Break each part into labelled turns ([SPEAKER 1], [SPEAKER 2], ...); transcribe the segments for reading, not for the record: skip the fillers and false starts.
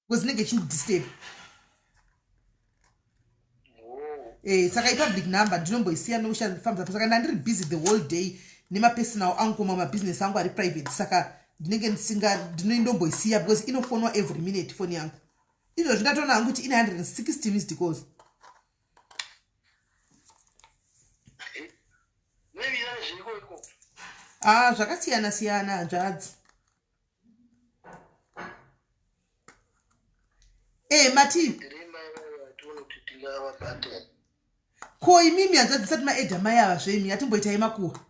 [SPEAKER 1] because nenge chindidisturb. Saka i-public number ndinomboisiya nokushandifamba saka ndandiri busy the whole day nemapersonal angu mamabusiness angu ari private saka ndinenge ndinoindomboisiya because inofonwa every minute phone yangu. Izvozvo ndatoona hangu kuti ine 160 missed calls. Zvakasiyana siyana hanzvadzi. Mati ko imimi hanzvadzi isati maedha mai ava zvemi atimboitai makuhwa.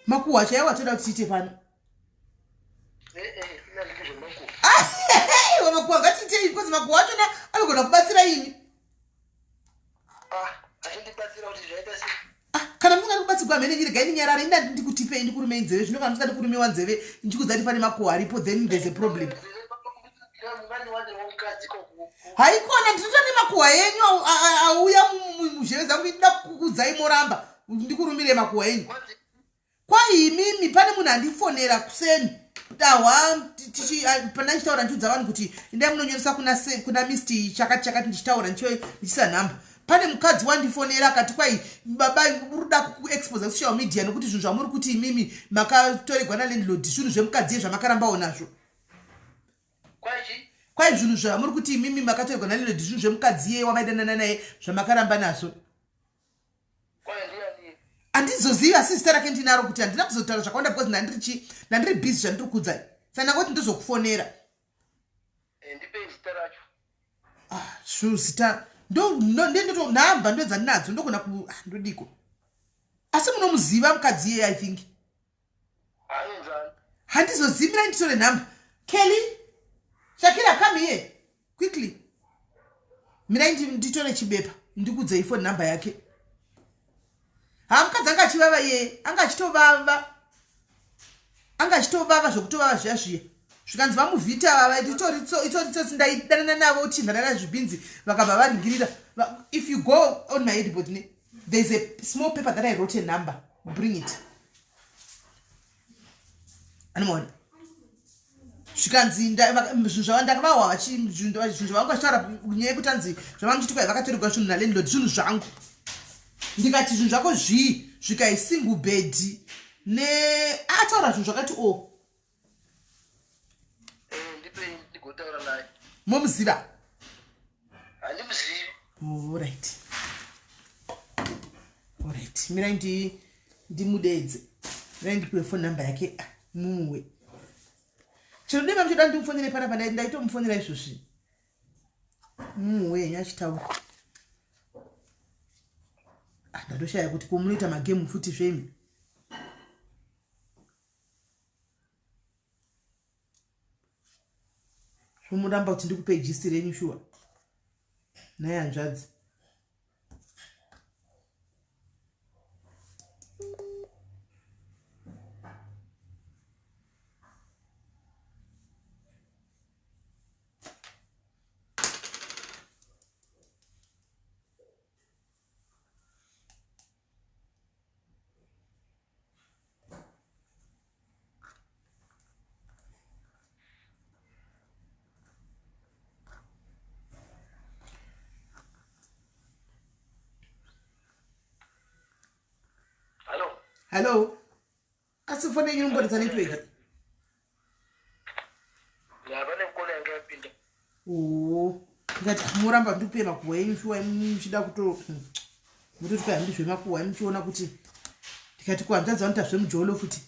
[SPEAKER 1] Makuhwa chaiwa toda kuti tiite pano. Makuhwa ngatiitei because makuhwa achona anogona kubatsira ini. Kana mungari kubatsirwa mhene nyirigai ninyarara inda ndikutipei ndikurumei nzeve zvino kana musingadi kurumiwa nzeve ndichikudza ndifane makuhwa aripo then there's a problem. Haikona ndinotone makuhwa yenyu auya muzheve dzangu ndida kukudzai moramba ndikurumire makuhwa yenyu. Kwai imimi pane munhu andifonera kuseni dahwa pana ndichitaura ndichudza vanhu kuti indai munonyoresa kuna Mr. chakati ndichitaura ndichisa nhamba. Pane mukadzi wandifonera akati kwai baba uruda kuexpose social media nokuti zvinhu zvamuri kuti imimi makatorerwa nalandlord zvinhu zvemukadzi zvamakaramba nazvo. Kwai zvinhu zvamuri kuti imimi makatorerwa nalandlord zvinhu zvemukadzi wamaidanana naye zvamakaramba nazvo. Handizoziva sister rake ndinaro kuti handina kuzotaura zvakawanda because ndandiri busy zvandiri kudzai. Saka ndangoti ndizokufonera. Zita ndo nhamba ndo dzandinadzo ndogona ndodiko. Asi munomuziva mukadzi iye I think. Handizozimira nditore nhamba. Kelly, Shakira, come here quickly. Mira nditore chibepa ndikudzai phone number yake. Mukadzi anga achivava iye anga achitovava zvokutovava zviya zviya. Zvikanzi vamuvhita vava itori ndaidanana navo uchinhanana zvibinzi vakabva vaningirira. If you go on my headboard there's a small paper that I wrote a number. Bring it. Anomaona. Zvikanzi zvinhu zvandakavawa zvinhu zvangu vachitaura nyaya yekuti hanzi zvavanguchiti kwai vakatorerwa zvinhu nalandlord zvinhu zvangu. Ndikati zvinhu zvako zvii zvikai single bed ataura zvinhu zvakati momuziva? Alright. Mirai ndimudedze. Mirai ndipiwe phone number yake mumwe. Chero ndema mchoda ndimufonere panapa ndaitomufonera izvozvi. Mumwe nyachitaura. Ndatoshaya kuti komunoita magame futi zvemi. Muramba kuti ndikupe gist renyu shuwa. Naye hanzvadzi. Hello? Asifone nyumba za network. Ngati muramba ndipe makuhwa yenyu shuwa muchida mutoti kai handizve makuhwa muchiona kuti ndikati kuhanzvadza vanotazve mujolo futi.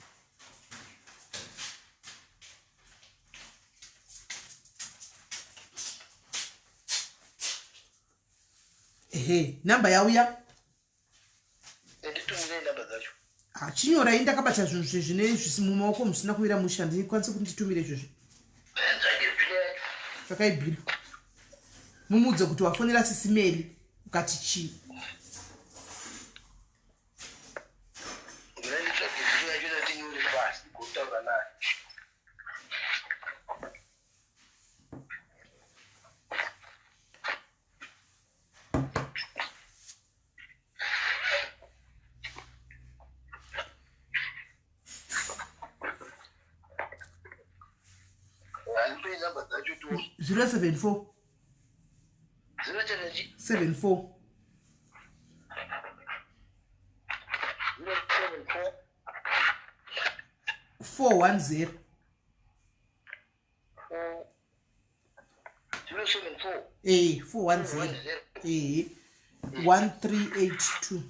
[SPEAKER 1] Namba yauya? Chinyorai ndakabata zvinhu zvine mumaoko musina kuwira musha ndikwanise kuti nditumire izvozvi. Zvakaibhira. Mumudze kuti wafonera SIS MELLY ukati chii. 074 74 410 410 1382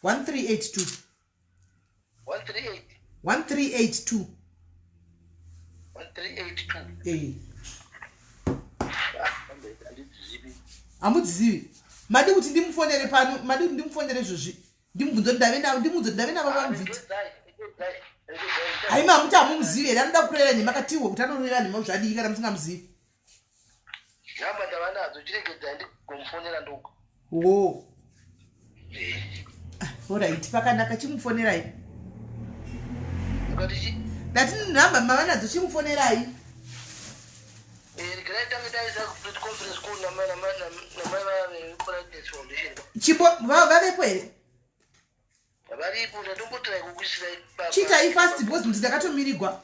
[SPEAKER 1] 1382 1382 amudzizivi madi kuti ndimufonere pano madi kuti ndimufonere izvozvi ndimubvunzo ndave navo vamuvhiti haima hamuti hamumuzivi here anoda kurera nemakatiwo kuti anoreva nema zvadii kana musingamuzivi o oright pakanaka chimufonerai ndati nhamba mava nadzo chimufonerai chipo vavepo here chiitai fast because ndakatomirigwa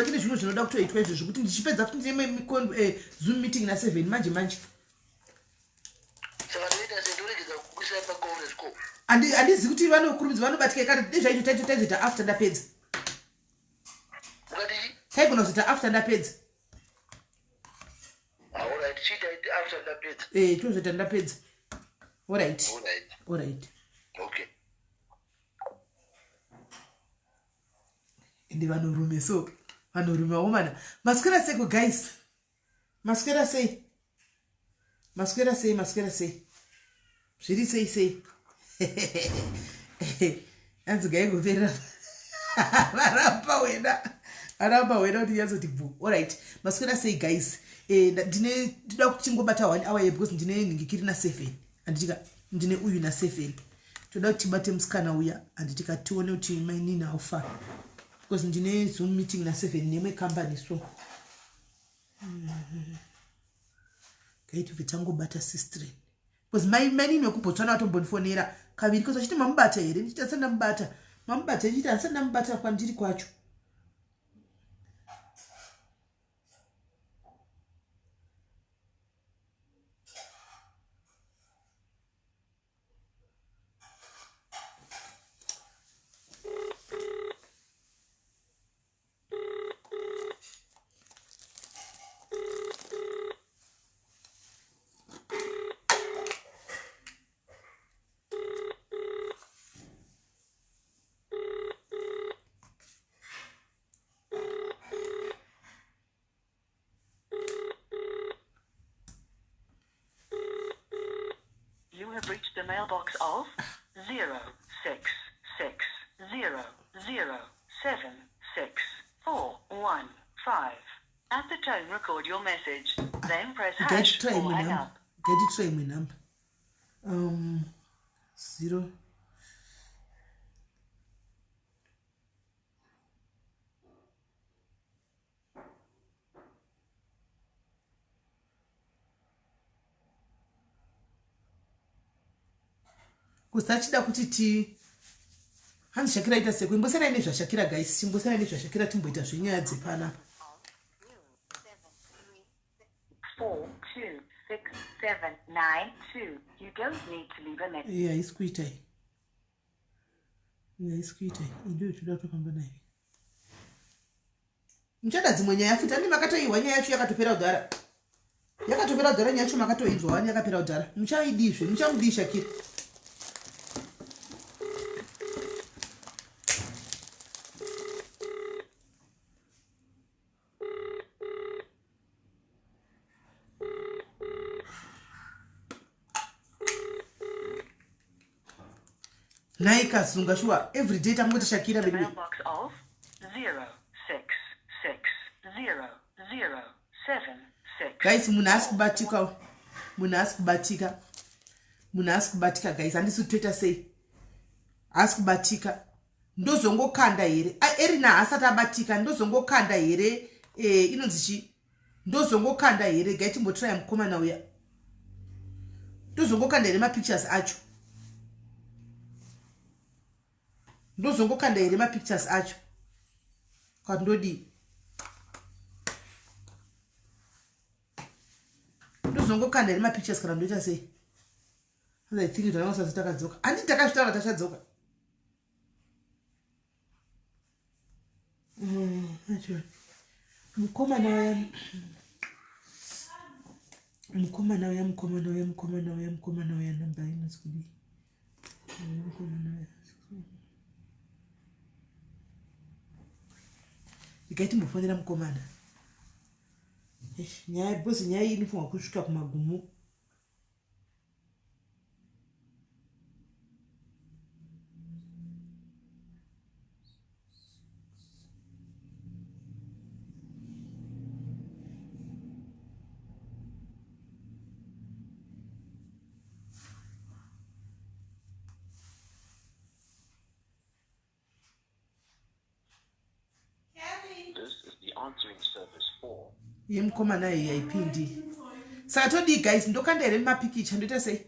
[SPEAKER 1] ndine zvinhu zvinoda kutoitwa izvo zvokuti ndichipedza kuti ndine zoom meeting na7 manje handizivi kuti vanokurumidza vanobatika kana dezvaito taizoita after ndapedza taigona kuzoita after ndapedza tozoita ndapedza alright ende vanhurume so vanhurume waomana maswera seko guys maswera sei zviri sei anzi gaingoperera varamba wena kuti yazoti bvu alright maswera sei guys ndinoda kuti tingobata 1 hour because ndine nhingikiri na7 anditika ndine uyu na7 toda kuti tibate musikana uya anditika tione kuti mainini aufa because ndine zoom meeting na7 nemwe company so gaiti tangobata sister because mainini wekubotswana watombonifonera kaviri because achiti mamubata here ndichiti asanda mubata mamubata ndichiti asanda mubata kwandiri kwacho
[SPEAKER 2] Reached the mailbox of 06600764115. At the tone, record your message. Then press hash or hang up.
[SPEAKER 1] Get it, try my number. 0. kusachida kuti ti hanzi Shakira ita seko imbosera ine zvashakira guys imbosera ine zvashakira timboita zvenyaya dzepana
[SPEAKER 2] 42679 you don't need to leave a message.
[SPEAKER 1] Yeah, isikuita ndio tuda kutopamba naye mchada dzimwe nyaya futa ndi makatoiwa nyaya yacho yakatopera udhara nyaya yacho makatoinzwa wani yakapera udhara muchaidizve muchamudi Shakira Naika sunga shua every day tamngoti Shakira baby.
[SPEAKER 2] Mailbox of 0660076.
[SPEAKER 1] Guys, muna ask batika guys. Andisi Twitter say ask batika. Ndozongo kanda here. Erina asata batika ndozongo kanda here. Inonzichi ndozongo kanda here. Gaiti mbo try mkoma na uya. Ndozongo kanda here ma pictures acho. Ndozongo kanda here ma pictures acho. Kwa ndodi kuzongokanda nema pictures kana ndoita sei. I think it was a takadzoka. Andi takashitava tachadzoka. Mukomana waya namba inoskudi. Ikaiti mufonera mukomana. Nyaya bosi nyaya inofunga kusvika kumagumo.
[SPEAKER 3] Answering service 4.
[SPEAKER 1] Yemkomana yaipindi. Saka todi guys ndokanda ere mapikicha ndoita sei?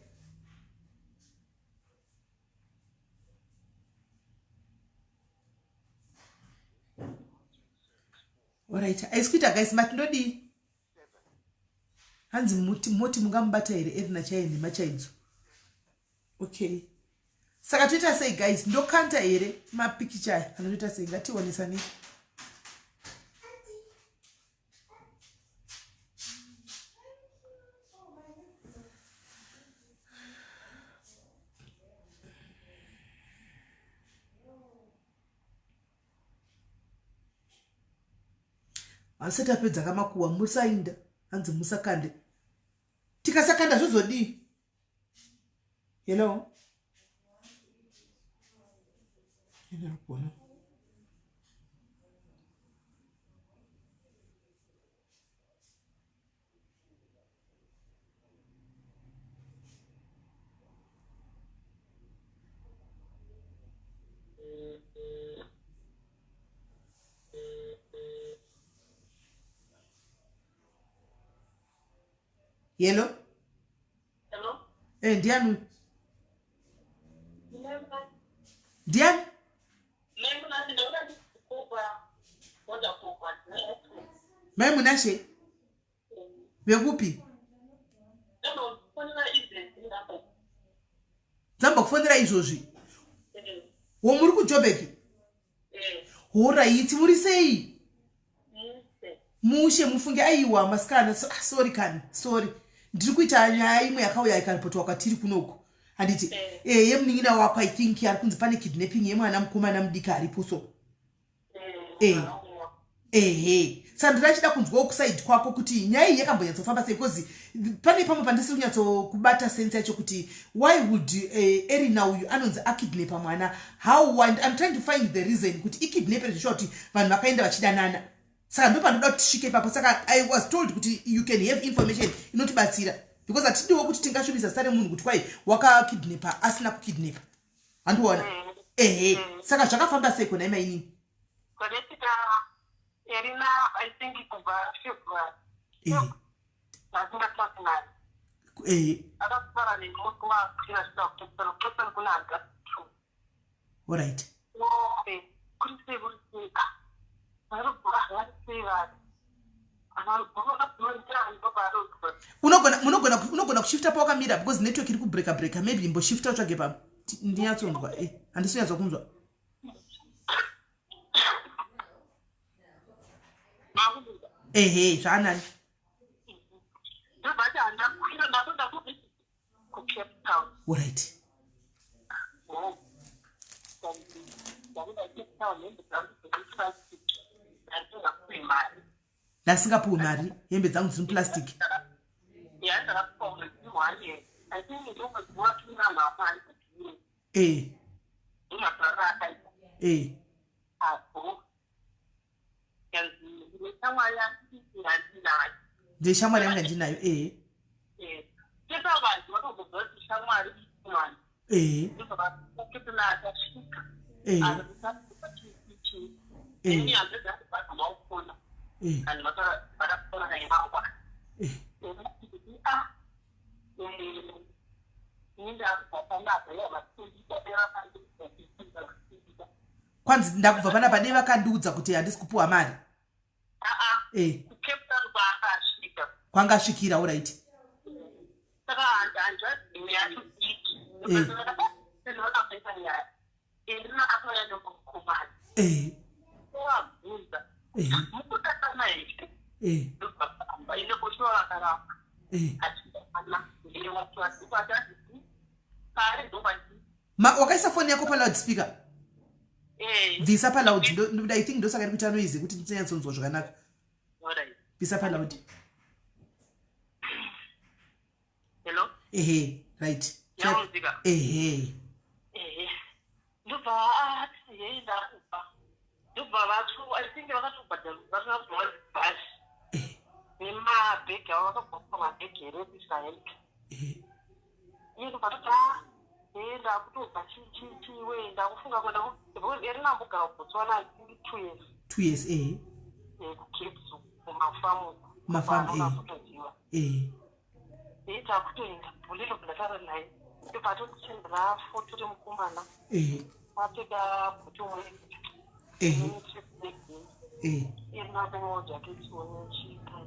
[SPEAKER 1] Alright, aiskuita guys matindodi. Hanzi moti mungambata ere Erina chaini machaidzo. Okay. Saka toita sei guys ndokanta ere mapikicha anoita sei ngationesani. Asati apedza kamakuwa musainda hanzi musakande tikasakanda zvozodi. Hello kuona Hello?
[SPEAKER 2] Hello?
[SPEAKER 1] Dianu? Dianu? Mai munashe? Bekupi? Zamba kufonera izvozvi? Womuri kujobeki? Alright, muri sei? Mushe mufunge aiwa masikana sorry kani sorry ndiri kuita nyaya imwe yakauya ikaripotwa kwatiri kunoko handiti yemunin'ina wako I think ari kunzi pane kidnapping yemwana mukomana mudika ariposo saka ndinachida kunzwawo kusaidi kwako kuti nyaya iyi yakambonyatsofamba sei because pane pamwe pandisiri kunyatsokubata sense yacho kuti why would Erina uyu anonzi akidnapa mwana how and I'm trying to find the reason kuti ikidnape zvishuwa kuti vanhu vakaenda vachidanana. Saka ndo panoda kuti tisvike ipapo. Saka I was told kuti you can have information inotibatsira because atidiwo kuti tingashumisa sare munhu kuti kwai wakakidnapa asina kukidnapa. Andiona? Saka zvakafamba sei kona imainini?
[SPEAKER 2] Kodesika Erina I think kubva February. Nasinga tsakunani. Akasara nemukuwa kira stop kunanga.
[SPEAKER 1] Alright.
[SPEAKER 2] Kuti seburika.
[SPEAKER 1] Unogona kushifta pa wakamira because network iri kubreaka maybe imbo shifta utsvage pa ndinyatsonzwa handisi kunyatsa kunzwa. Zvaanani? Alright. Ndasingapuwi mari hembe dzangu dziri plastic. Ndeshamwari yanga ndinayo. Kwanzi ndakubva panapa dei vakandiudza kuti handisi kupuwa mari. Kwangasvikira alright. Wakaisa phone yako pa loudspeaker. Visa pa loud. I think ndo saka kuti noise kuti ndinyatsonzwa zvakanaka. Visa pa loud.
[SPEAKER 2] Hello?
[SPEAKER 1] Right.
[SPEAKER 2] I think I was bus. My big, I was a big Israel. You know, and I put a chi way and I was going to Erina book out for 2 years.
[SPEAKER 1] 2 years,
[SPEAKER 2] Kids from my farm. It's up to a little bit of a night. If I don't send the last for to the Kumana, I take a 2 weeks. Nothing more jackets when she can.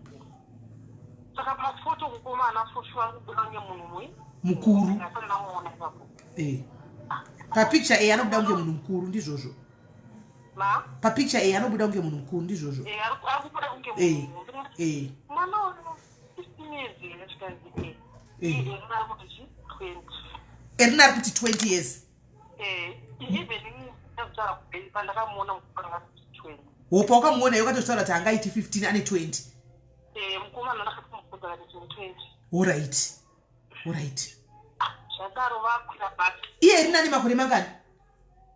[SPEAKER 2] So I have photo of Kumana for sure.
[SPEAKER 1] Mukuru. Pa picture anobuda kunge munhu mukuru ndizvozvo. Pa picture anobuda kunge munhu mukuru ndizvozvo. Erina ari kuti 20 years. Wopa wakamuona wakatotaura kuti angaiti 15 ane 20. Alright. Iye Erina ane makore mangani?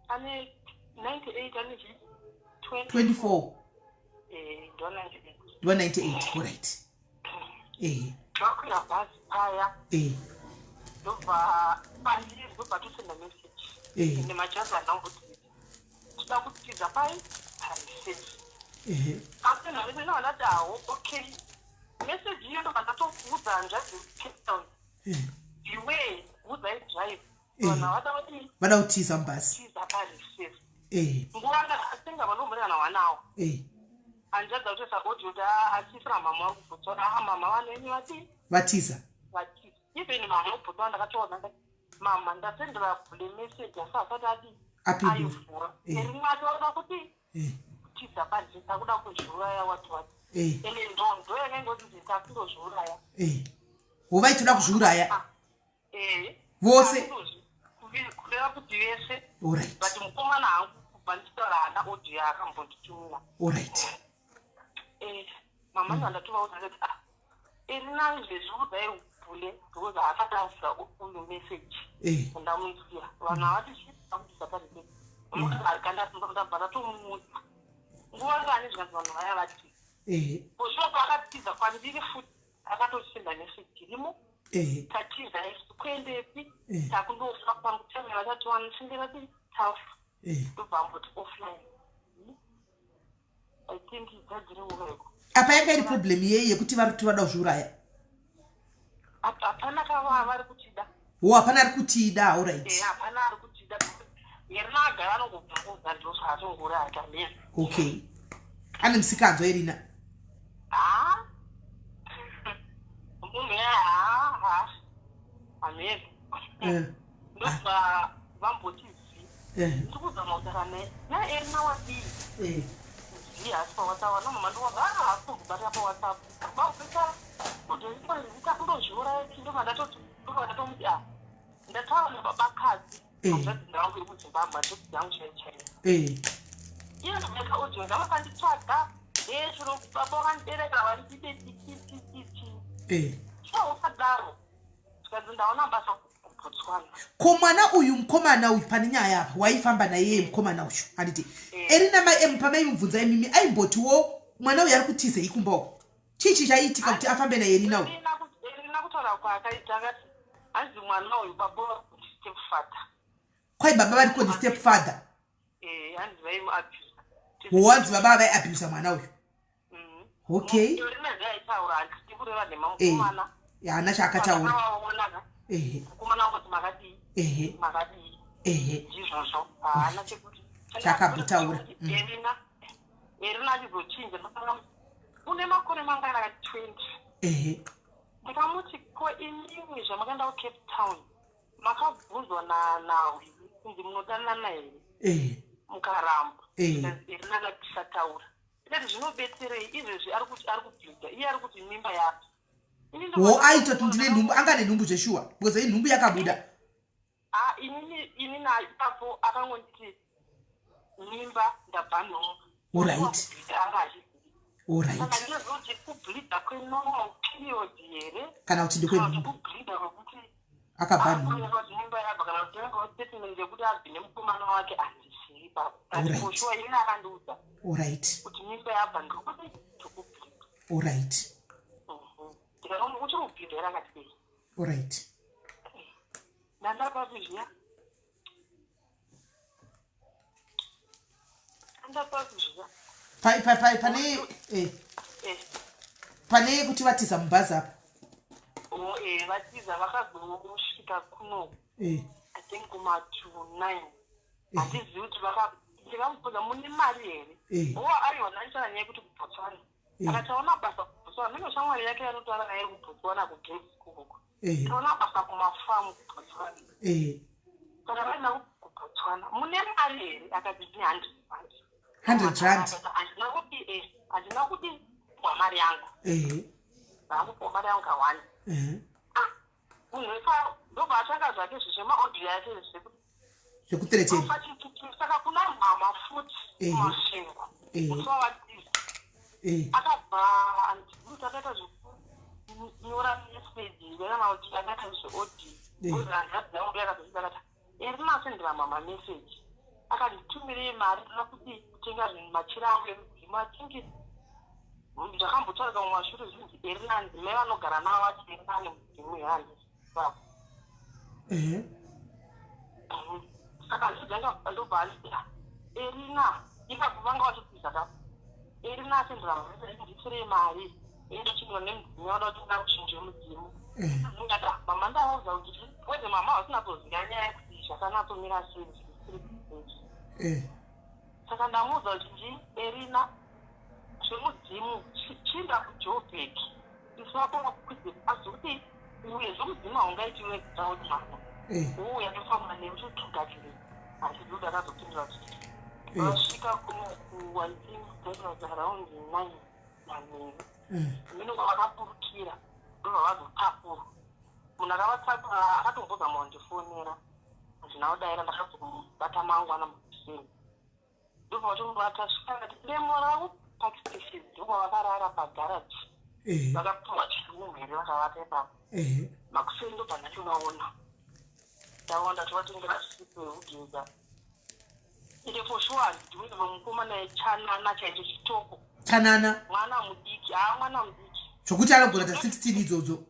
[SPEAKER 2] Ane 98 ane
[SPEAKER 1] 24.
[SPEAKER 2] Do
[SPEAKER 1] 98. Alright.
[SPEAKER 2] Wakwira bhazi paya. Ndobva to send a message. Nemajazi ananguti tida kutiza pai parisesi. Asi navese navanati hawo okay. Message iyo ndo vandatokuudza njazi Cape Town. Iwe udzai drive.
[SPEAKER 1] Vada kutiza mubhazi.
[SPEAKER 2] Tiza parisesi. Nguva ndasinga vanomurana wanawo. Anjaza kuti saboti kuti asisira mama wakubhutsora mama vaneni
[SPEAKER 1] vatiza.
[SPEAKER 2] Even mama wakubhutsora ndakatoona mama ndasendera bhule message asasati ati ayivhura. Erina atoona kuti tiza parisesi akuda kuzviuraya wati. Ende ndondo yanengoti ndikakundozviuraya.
[SPEAKER 1] Wovai toda kuzviuraya? Vose?
[SPEAKER 2] Kureva kuti vese.
[SPEAKER 1] Alright.
[SPEAKER 2] But mukomana hangu kubva nditora hana audio akambonditumira.
[SPEAKER 1] Alright.
[SPEAKER 2] Mama ndatova kuti Erina ndezviudai ubhule because akataura uyu message. Ndamuziya. Vanhu havati zvikuita parizesi. Ndabva tomumuudza. Nguva ngani zvikanzi vanhu vaya vati. Poshopa akatiza kwandiri futi akatosenda message irimo. Tatiza kuendepi takundofa kwangu tame vatati vanosendera kuti tafu. Ndobva mboti offline. I think idzadzire ureko.
[SPEAKER 1] Apa yanga iri problem yekuti vari kuti vada kuzviuraya?
[SPEAKER 2] Hapana kava vari kutida.
[SPEAKER 1] Hapana ari kutida. Alright.
[SPEAKER 2] Hapana ari kutida. Yerina agara anongobvunza ndozvaatongoraya tamene.
[SPEAKER 1] Okay. Ane musikanzwa Erina?
[SPEAKER 2] Munhu amene. Ndobva vamboti ndikuzama kutaura naye Erina wadii. Yes, for what I want, Mamma, but I WhatsApp. About the kundozviuraya chindu mandatomuya ndataura nebabakazi ndakuzvindawo kuzimbabwe ndokudziyangu iye ndameka audio ndavakanditsvaga zviro baba vakandibereka vari chidetichichichi so ukadaro zvikanzi ndaona basa kubotswana.
[SPEAKER 1] Ko mwana uyu mukomana uyu pane nyaya apa waifamba naye mukomana uyu handiti Erina pamaimubvunza imimi aimbotiwo mwana uyu ari kutiza ikumbawo chichi chaiitika kuti afambe naye Erina uyu?
[SPEAKER 2] Erina kutaura kwaakaita akati hanzi mwana uyu baba vari step father.
[SPEAKER 1] Kwai baba vari kodi step father?
[SPEAKER 2] Hanzi vaimuabuse.
[SPEAKER 1] Wanzi baba vaiabuse mwana uyu? Okay.
[SPEAKER 2] Erina zvaitaura handiti kureva nemamukomana.
[SPEAKER 1] Hana chaakataura.
[SPEAKER 2] Mukomana wangoti makadii ndizvozvo haana chekuti
[SPEAKER 1] chakabutaura.
[SPEAKER 2] Erina achizochinja une makore mangana akati 20. Ndikamuti ko imimi zvamakaenda kuCape Town makabvunzwa nawe kunzi munodanana here mukaramba Erina tisataura iti zvinobetserei izvezvi ari kubvita iye ari kuti mimba yapi
[SPEAKER 1] aita kuti ndine nhumbu anga nenhumbu zveshuwa because hii nhumbu yakabuda
[SPEAKER 2] ini naipapo akangonditi mimba ndabva nhomba saka ndinozoti kubvida kwenormal period here
[SPEAKER 1] kana kuti
[SPEAKER 2] kubvida kwekuti
[SPEAKER 1] akabva
[SPEAKER 2] mimba yabva kana kuti anga statement yekuti abve nemukomana wake handizivi papo foshuwa ini akandiudza kuti mimba yabva ndokuti tokubvida ndikaona uchiri kubvida here akati ndandapapi zviya
[SPEAKER 1] pane kuti vatiza mubhazi apa
[SPEAKER 2] vatiza vakazosvika kuno I think kuma29 handizivi kuti ndikamubvunza mune mari here aiwa ndaisana nyaya yekuti kubotswana akataona basa kubotswana nenge shamwari yake anotaura naye kubotswana kugame school taona basa kumafamu kubotswana saka vaina kubotswana mune mari here akati ndine
[SPEAKER 1] 100 rand
[SPEAKER 2] handina kuti kwa mari yangu ndakupa mari yangu kawani munhu wefa ndobva atanga zvake zvemaodhi yake
[SPEAKER 1] zvekutereteni
[SPEAKER 2] saka kuna mama futi kumasvingo musa watizi akabva andikuti akaita zvekunyora meseji verana kuti akaita zveodhi urangadzaungu yakazozidakata erinasendera mama meseji akanditumirei mari tona kuti kutenga zvinhu machira angu emudzimu atingi ndakambotaura mumashure zvinji Erina mai vanogara navo ati Erina ane mudzimu yehandi saka ndidzanga ndobva anditi Erina ikabva vanga vachitiza ka Erina asendera mari nditsirei mari endochindwa nemudzimu yavada kuti ndakuchinje mudzimu ndingati mama ndavauza kuti weze mama vasina kuziva nyaya yekuti zvakanatomira sei saka ndamuudza kuti Erina zvemudzimu chinda kuJoburg isakona kukwidze pasi kuti uye zvemudzimu haungaiti wega kuti mama uuya tofamba neutugadzire handiduda akazopindura kuti vasvika kuwaitinga around 9 manheru minonga vakapurukira ndobva vazotapura munhu akavatakura akatomboza mandifonera handina kudaira ndakazobata mangwana mukuseni ndobva vatomubata svikakati lemorau park station ndobva vakarara pagaraji vakapuwa chirumu here vakavata ipapo makuseni ndobva ndativaona ndaona tovatengera sipo yeudhinza ende for sure ndiwine vamukomana chanana chaicho chitoko
[SPEAKER 1] chanana
[SPEAKER 2] mwana mudiki mwana mudiki
[SPEAKER 1] zvokuti anogona ta 16 idzodzo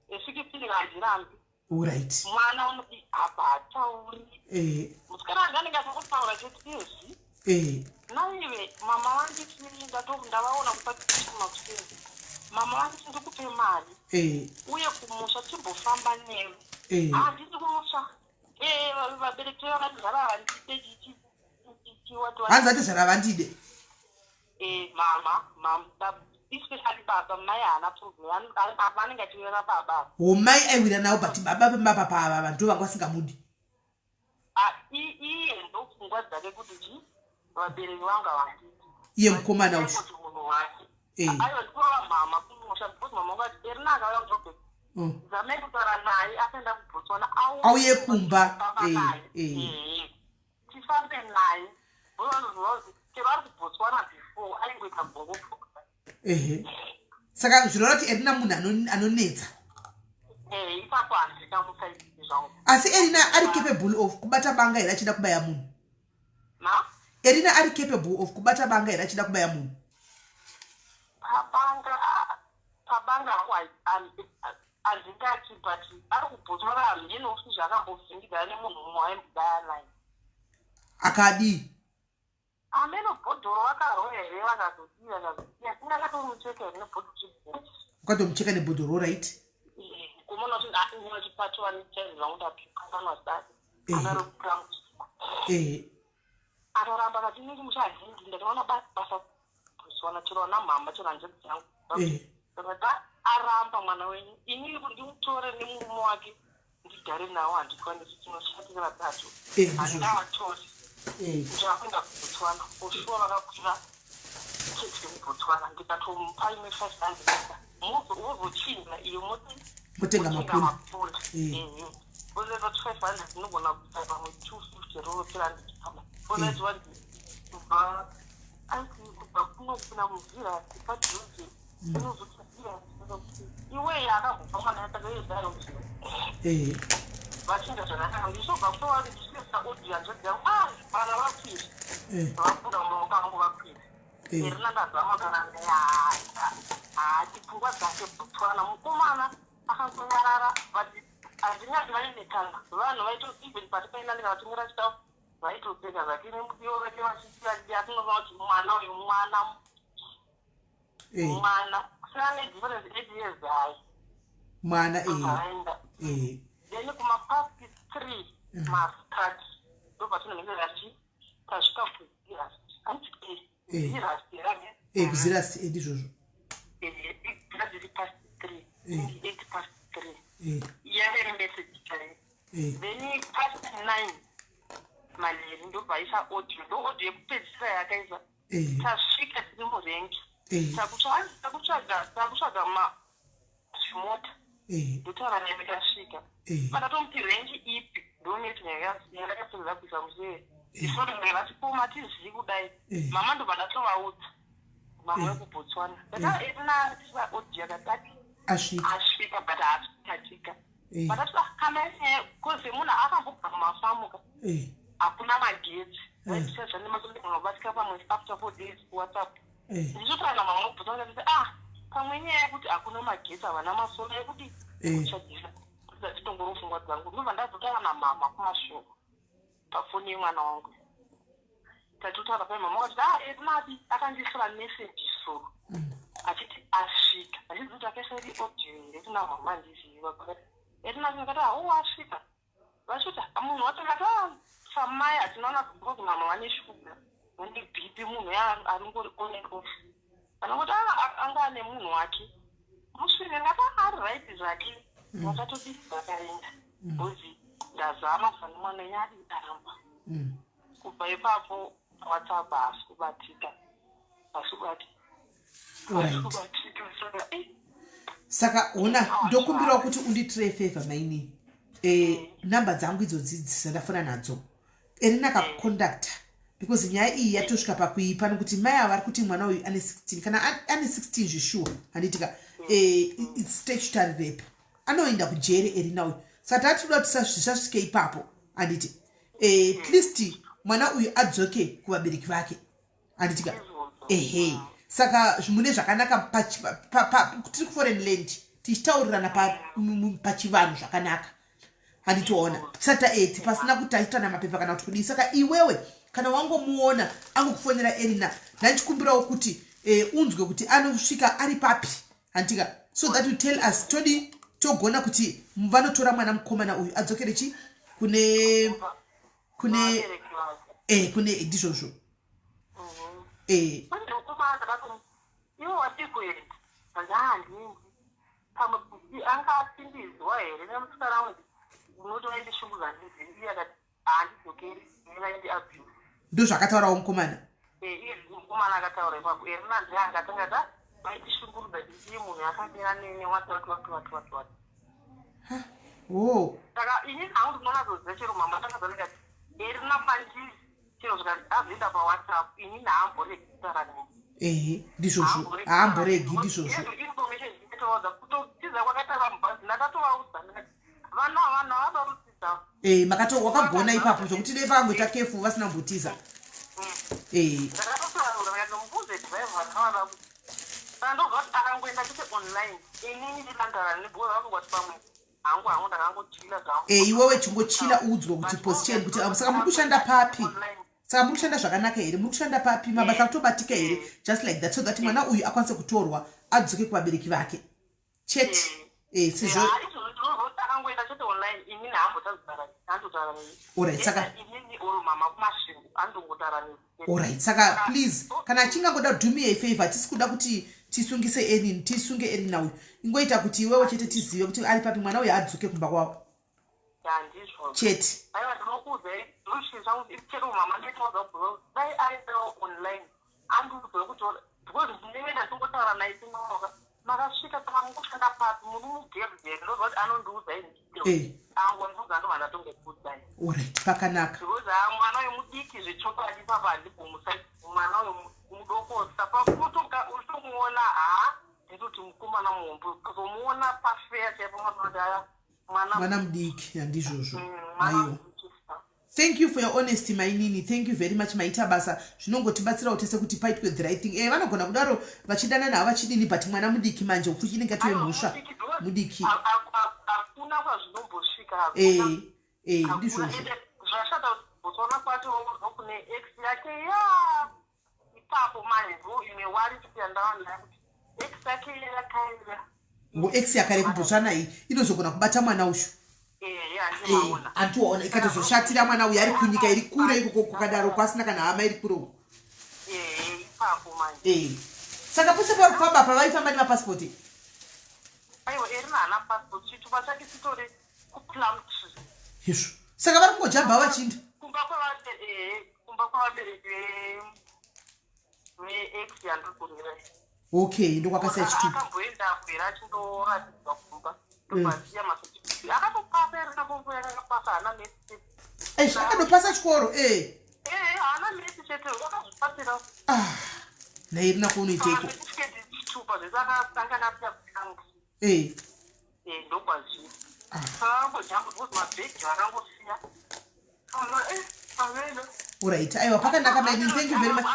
[SPEAKER 2] 16 kandirambi
[SPEAKER 1] alright
[SPEAKER 2] mwana unoti apa hatauri musikana anga anenge asakutaura cheti izvi naive mama vanditi ndavaona kupatisemakuseni mama vanditi ndikupe mari uye kumusha timbofamba newe handisi kumusha vabereki vakati zvara vandite
[SPEAKER 1] hanzi ati zvara vandide
[SPEAKER 2] mama especially baba mai haana problem vanenge achiwera baba
[SPEAKER 1] mai aiwira nawo but baba pembapa pava vantu vanga vasingamudi
[SPEAKER 2] iye ndopfungwa dzake kuti chi vabereki vanga vanditi
[SPEAKER 1] iye mukomana uyu
[SPEAKER 2] munhu wake aiwa ndikova mama kumusha because mama vakati Erina akauya kuJoburg zamai kutaura naye akaenda kuBotswana
[SPEAKER 1] auye kumba
[SPEAKER 2] tifambe naye vanoziva kuti chero ari kuBotswana before aingoita bhoko
[SPEAKER 1] saka zvinoreva kuti Erina munhu anonetsa
[SPEAKER 2] ipapo handikamusaidii zvangu
[SPEAKER 1] asi Erina ari capable of kubata banga here achida kubaya munhu Erina ari capable of kubata banga here achida kubaya munhu
[SPEAKER 2] pabanga handingati but ari kuBotswana handine kuti zvakambovhingidana nemunhu mumwe aimbudaya naye
[SPEAKER 1] akadii
[SPEAKER 2] amenobhodhoro vakaroya here vakazodiya singakatomucheka here nebhodhoro
[SPEAKER 1] ukatomucheka nebhodhoro right
[SPEAKER 2] kumona kuti ndainachipatiwa nechaizvi vangu ndapikanganwa zati akarokuramutisa akaramba kati inenge muchahindi ndakaona basa Botswana chero namhamba chero hanzveki dzangu saka aramba mwana wenyu inini kuti ndimutore nemurume wake ndigare nawo handikwanisi tinoshatira vatatu handinavatori ndichakwenda kubotswana oshuwa vakakwira chete mubotswana ndikatomupa imwe 500 wozochinja iyo
[SPEAKER 1] motenga mapunda
[SPEAKER 2] ozeva 500 inogona kuita pamwe 250 roropera ndikama ozaziva kubva kubva kuno kuna muzira tipadhuze inozotabira iweyi akambobva mwana yatakayedayo vachinda zvanakanga ndisobva kutovari ndisesa audience dzangu vana vakwira vabuda mumakango vakwira Erina ndazama kana ndayaya pfungwa dzake Botswana mukomana akangonyarara vati handingati vainekanga vanhu vaitoibeni pati painandika vatumira chitafu vaitopfeka zvake nemudiwo vake vachisiya tinozama kuti mwana uyu mwana kusina nedifference 8 years hai
[SPEAKER 1] mwana
[SPEAKER 2] aenda then kumapast 3 mastart ndopatinomire vati tasvika kuziras anti
[SPEAKER 1] kuzirasi ndizvozvo
[SPEAKER 2] ziri past 3 8 past 3 yavere message chaiyo then past 9 maleri ndobvaisa audio audio yekupedzisira yakaisa tasvika tiri murengi takutsvaga zvimota ndotaura naye tasvika pakatomuti rengi ipi ndometi yandakapedza kuisa museve ndifonere vati koma tizivi kudai mama ndobva ndatovaudza mama wekubotswana Erina tisa audio yakatati asvika but haasvikatika patati kana koze munhu akambobva mumafamuka hakuna magetsi vaisezvanemasonobatika pamwe after 4 days kuwhatsapp ndichotana mama wekubotswana kuti pamwe nyaya yekuti hakuna magetsi havana masolo ekuti kuchadisa kuzatitongoro pfungwa dzangu ndobva ndadzotana namama kumashoko pafoni yemwana wangu tatotaura paimama wakati Erinadi akandisira message so achiti asvika achidzi kuti akaisari audio here kuna mama ndiziva Erinadi akati asvika vachoti munhu watakati samai hatinoona kubuka kuti mama vane shuga vane bp munhu aringori on and off vanongoti anga ane munhu wake musvire ngati ari right zvake vakatoti vakaenda bhozi ndazama kufana mwana nyadi aramba kubva ipapo WhatsApp haasi kubatika
[SPEAKER 1] saka una ndokumbirawo kuti unditire favor maini namba dzangu idzodzi dzisandafana nadzo Erina kakuconducta because nyaya iyi yatosvika pakuipa nokuti mai avari kuti mwana uyu ane 16 kana ane 16 zvishuwa handitika it's statutory rape anoenda kujere Erina uyu saka tatinoda kuti zvisasvike ipapo handiti at least mwana uyu adzoke kuvabereki vake handitika saka mune zvakanaka tiri kuforeign land tichitaurirana pachivanhu zvakanaka handitoona tisata 8 pasina kuti taitana mapepa kana kuti kudii saka iwewe kana wangomuona angokufonera Erina ndanchikumbirawo kuti unzwe kuti anosvika ari papi handitika so that you tell us togona kuti vanotora mwana mukomana uyu adzokere chi kune ndizvozvo
[SPEAKER 2] iwo watikuenda handihandi pamwe kuti angapindizwa here nemusikana wangu unotoende shungu zvandizivi akati handidzokeri nevaende abuse
[SPEAKER 1] ndo zvakataurawo mukomana
[SPEAKER 2] mukomana akataura ipapo Erina ndiangatangata vaitishungurudza chii munhu akapera newatu saka ini hangu ndinonazoziva chero mama takazanekati Erina pandizi chero zvikati azoenda pawhatsapp ini naamboregi kutaura naye
[SPEAKER 1] ndizvozvo haamboregi ndizvozvo
[SPEAKER 2] information inotaudza kutotiza kwakataura mubhazi ndakatovaudza ndikati vana vabarutidza
[SPEAKER 1] wakagona ipapo zvokuti dai vangoita kefu vasina kumbotiza
[SPEAKER 2] ndakatotaura vakatomubvunze dhiraivha vakavara kuti ndobva kuti akangoenda chete online inini ndinandara nebhora vakungoti pamwe hangu ndakangochila zvangu
[SPEAKER 1] iwewe chingochila uudzwe kuti position kuti saka muri kushanda papi saka muri kushanda zvakanaka here muri kushanda papi mabasa akutobatika here just like that so that mwana uyu akwanise kutorwa adzoke kuvabereki vake chete sizvo
[SPEAKER 2] akangoenda chete online inini handotara
[SPEAKER 1] alright saka
[SPEAKER 2] inini oro mama kumasvingo andongotara
[SPEAKER 1] alright saka please kana achinga ngoda do me a favor tisi kuda kuti tisunge Erina uyu ingoita kuti iwewe chete tizive kuti ari papi mwana uyu adzoke kumba kwavo
[SPEAKER 2] Yandizvo.
[SPEAKER 1] Chet.
[SPEAKER 2] Aiwa ndinokuudza Lucy zvangu chero mama ndinoudza bro. Dai ariwo online. Andizvo kuti because ndinenge ndingotaura naye tinoka. Makasvika kana mukushanda pasi munhu mugevhe ndozoti anondiudza ini. Angondiudza ndo vandatongokuudza.
[SPEAKER 1] Alright, pakanaka.
[SPEAKER 2] Because mwana wemudiki zvechokwadi papa handipomusa. Mwana wemudoko sapa kutoka utomuona ndikuti mukomana mumbu kuzomuona pafea chaipo madodaya mwana
[SPEAKER 1] mudiki handizvozvo. Aiyo. Thank you for your honesty, my Nini. Thank you very much, maita basa. Zvinongotibatsira utese kuti paitwe the right thing. Vanogona kudaro vachidana navo vachidini but mwana mudiki manje upfu chinenge tove mhosva. Mudiki.
[SPEAKER 2] Hakuna kwazvinombosvika.
[SPEAKER 1] Ndizvozvo.
[SPEAKER 2] Zvashata kuzoona kwati kune ex yake ipapo manzo imewari kuti andawana kuti ex yake yakaira.
[SPEAKER 1] Ex yakare kubhutwa naye inozogona kubata mwana ushu. Antiwaona ikatozoshatira mwana uyu ari kunyika iri kure ikoko kukadaro kwasina kana hama iri kure uko.
[SPEAKER 2] Ipapo manje.
[SPEAKER 1] Saka pose parikufamba pavaifamba nemapasipoti.
[SPEAKER 2] Aiwa Erina haana passport chitupa chake chitori kuplum tree.
[SPEAKER 1] Izvo. Saka vari kungojamba vachiinda. Kumba kwavabereki veex yandikurira.
[SPEAKER 2] Okay,
[SPEAKER 1] ndokwakasiya chitupa.
[SPEAKER 2] Akamboenda kwera achindoratidzwa kumba. Ndokwasiya masoti. Akatopasa Erina bombo yakapasa haana mesi.
[SPEAKER 1] Akandopasa chikoro,
[SPEAKER 2] haana mesi chete wakazvipasira.
[SPEAKER 1] Nairina kuunoiteiko.
[SPEAKER 2] Chitupa zvesakasangana kuyakutangu. Ndokwazviya. Akangojamba because mabhegi akangosiya.
[SPEAKER 1] Alright, aiwa pakanaka maidini. Thank you very much.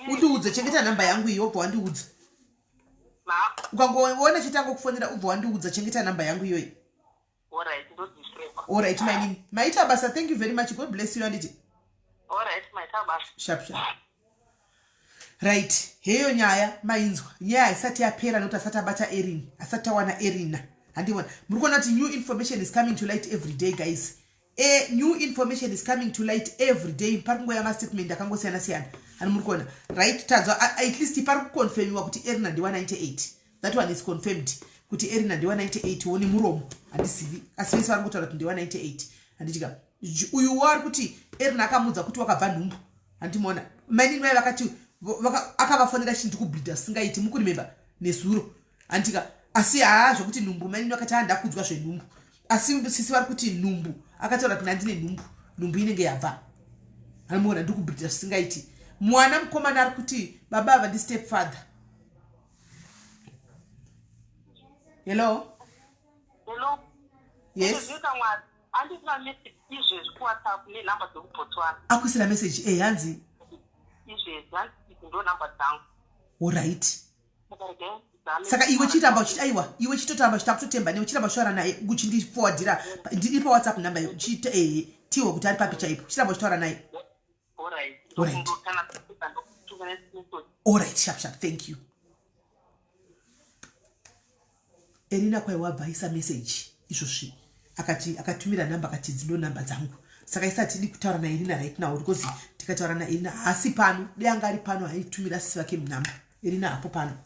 [SPEAKER 1] Undiudze chengeta nhamba yangu iyo ubva wandiudza. Ukangoona chitango kufonera ubva wandiudza chengeta nhamba yangu iyoyi. Alright, maidini. Maita basa, thank you very much. God bless you anditi.
[SPEAKER 2] Alright, maita basa.
[SPEAKER 1] Sharp. Right, heyo nyaya mainzwa. Nyaya isati yapera nokuti asati abata Erina, asati awana Erina. Handiona. Muri kuona kuti new information is coming to light every day, guys. New information is coming to light every day. Parkungo ya statement akangosiyana siyana. And muri kuona, right? Tanzwa at least pari kuconfirmiwa kuti Erina ndi 198. That one is confirmed. Kuti Erina ndi 198 woni muromo. Handisivi. Asivisi vari kutaura kuti ndi 198. Handichika. Uyu wari kuti Erina akamudza kuti wakabva nhumbu. Handimona. Manini mai vakati akavafonera chintu kubhidha singaiti mukurimemba nezuro. Handika. Asi zvokuti nhumbu manini vakati handakudzwa zvenhumbu. Asi sisi vari kuti nhumbu. Akataura kuti ndine nhumbu. Nhumbu inenge yabva. Handimona ndikubhidha singaiti. Mwana mukomana ari kuti baba ava ndi stepfather. Hello? Yes. Akusira message hanzi. Alright. Saka iwe chitamba aiwa iwe chitotamba chitakutotemba ne chitamba shora naye kuchindi forwardira ndiripa WhatsApp number yo chita tiwo kuti ari papicha ipo chitamba chitaura naye. Alright, sharp, thank you. Erina kwa wabvaisa message izvozvi akatumira namba akati dzino namba dzangu. Saka isati ndi kutaura na Erina right now because tikataura na Erina asi pano danga ari pano aitumira sisi vake namba. Erina hapo pano